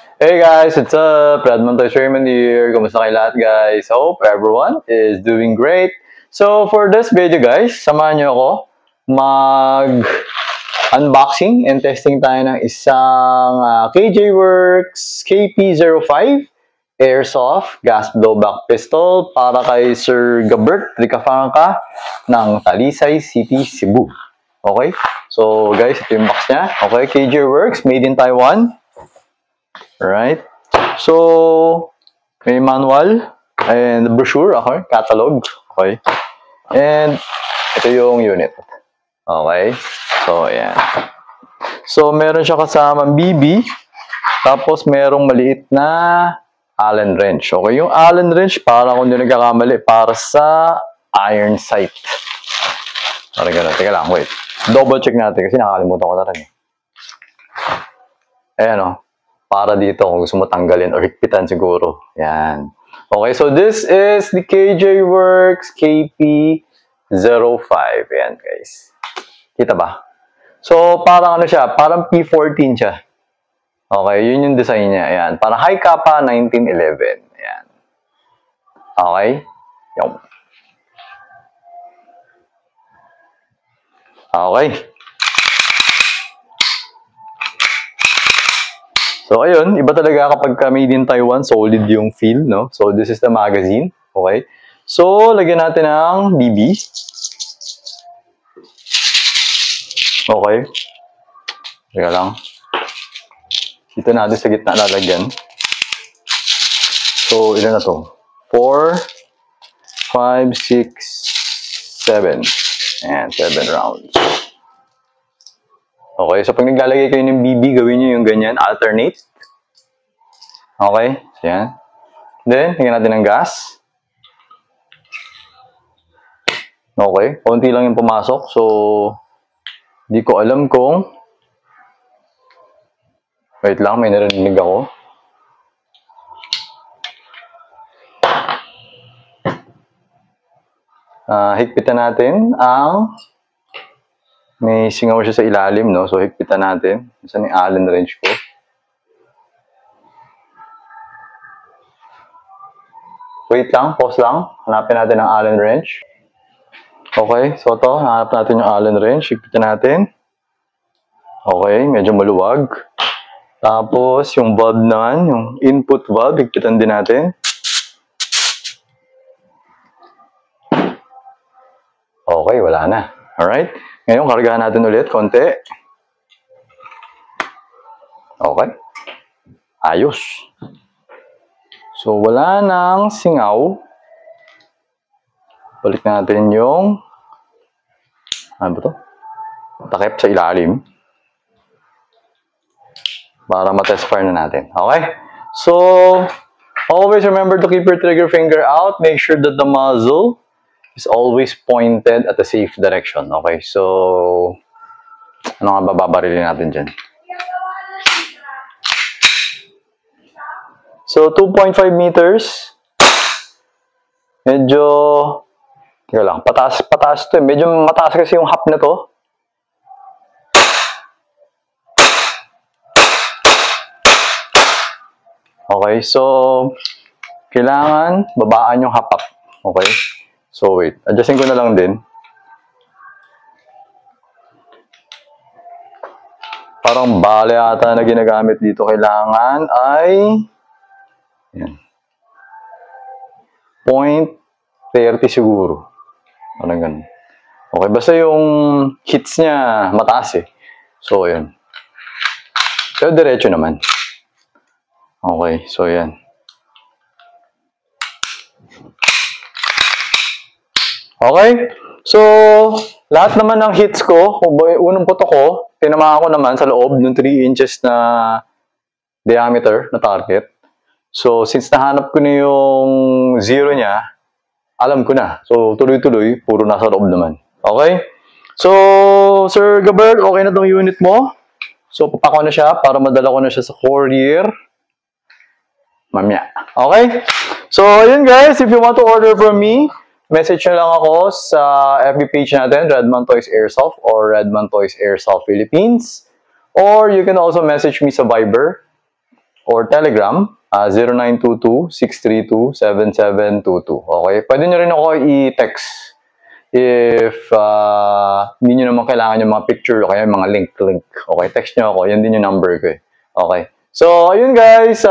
Hey guys, what's up? Redmond Toys Raymond here. Kumusta kayo lahat guys? Hope everyone is doing great. So for this video guys, samahan niyo ako mag-unboxing and testing tayo ng isang KJ Works KP05 Airsoft Gas Blowback Pistol para kay Sir Gabert Ricafranca ng Talisay City, Cebu. Okay? So guys, ito yung box niya. Okay, KJ Works, made in Taiwan. Alright. So, may manual and brochure, okay, catalog, okay. And ito yung unit. Okay. So, ayan. So, meron siya kasamang BB. Tapos, merong maliit na Allen wrench. Okay, yung Allen wrench, para kung hindi nagkakamali, para sa iron sight. Parang gano'n. Teka lang, wait. Double check natin kasi nakakalimutan ko na rin. Ayan o. Para dito kung gusto mo tanggalin or higpitan siguro. Yan. Okay, so this is the KJ Works KP05. Yan, guys. Kita ba? So, parang ano siya? Parang P14 siya. Okay, yun yung design niya. Yan. Parang High Kappa 1911. Yan. Okay? Yung. Okay. So, ayun, iba talaga kapag made in Taiwan, solid yung feel, no? So, this is the magazine, okay? So, lagyan natin ng BB. Okay. Teka lang. Dito natin sa gitna lalagyan. So, ilan na to? 4, 5, 6, 7. And 7 rounds. Okay, so pag naglalagay kayo ng BB, gawin nyo yung ganyan, alternate. Okay, so yan. Then, tingnan natin ng gas. Okay, konti lang yung pumasok. So, di ko alam kung... Wait lang, may narinig ako. Higpitan natin ang... May singaw siya sa ilalim, no? So, higpitan natin. Saan yung Allen wrench ko? Wait lang, pause lang. Hanapin natin ang Allen wrench. Okay, so ito, hanap natin yung Allen wrench. Higpitan natin. Okay, medyo maluwag. Tapos, yung valve naman, yung input valve, higpitan din natin. Okay, wala na. Alright? Ngayon, kargahan natin ulit, konti. Okay. Ayos. So, wala nang singaw. Balik natin yung... Ano ba ito? Takip sa ilalim. Para matest fire na natin. Okay? So, always remember to keep your trigger finger out. Make sure that the muzzle is always pointed at a safe direction. Okay, so ano nga ba babarilin natin dyan? So, 2.5 meters. Medyo, teka lang, pataas to eh. Medyo mataas kasi yung hap na to. Okay, so, kailangan babaan yung hap-up. Okay? So, wait. Adjustin ko na lang din. Parang bala yata na ginagamit dito. Kailangan ay... Yan. 0.30 siguro. Parang ganun. Okay, basta yung hits niya mataas eh. So, yan. Pero diretso naman. Okay, so yan. Okay? So, lahat naman ng hits ko, unang putok ko, tinamaan ko naman sa loob ng 3 inches na diameter na target. So, since nahanap ko na yung zero niya, alam ko na. So, tuloy-tuloy, puro nasa loob naman. Okay? So, Sir Gabert, okay na tong unit mo? So, papako na siya para madala ko na siya sa courier. Mamaya. Okay? So, yun guys, if you want to order from me, message nyo lang ako sa FB page natin, Redmond Toys Airsoft or Redmond Toys Airsoft Philippines. Or you can also message me sa Viber. or Telegram, 0922-632-7722. Okay? Pwede nyo rin ako i-text if hindi nyo naman kailangan yung mga picture o kaya yung mga link. Okay? Text nyo ako. Yan din yung number ko eh. Okay? So, ayun guys.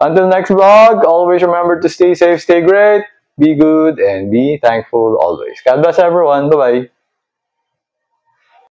Until next vlog, always remember to stay safe, stay great, be good, and be thankful always. God bless everyone. Bye-bye.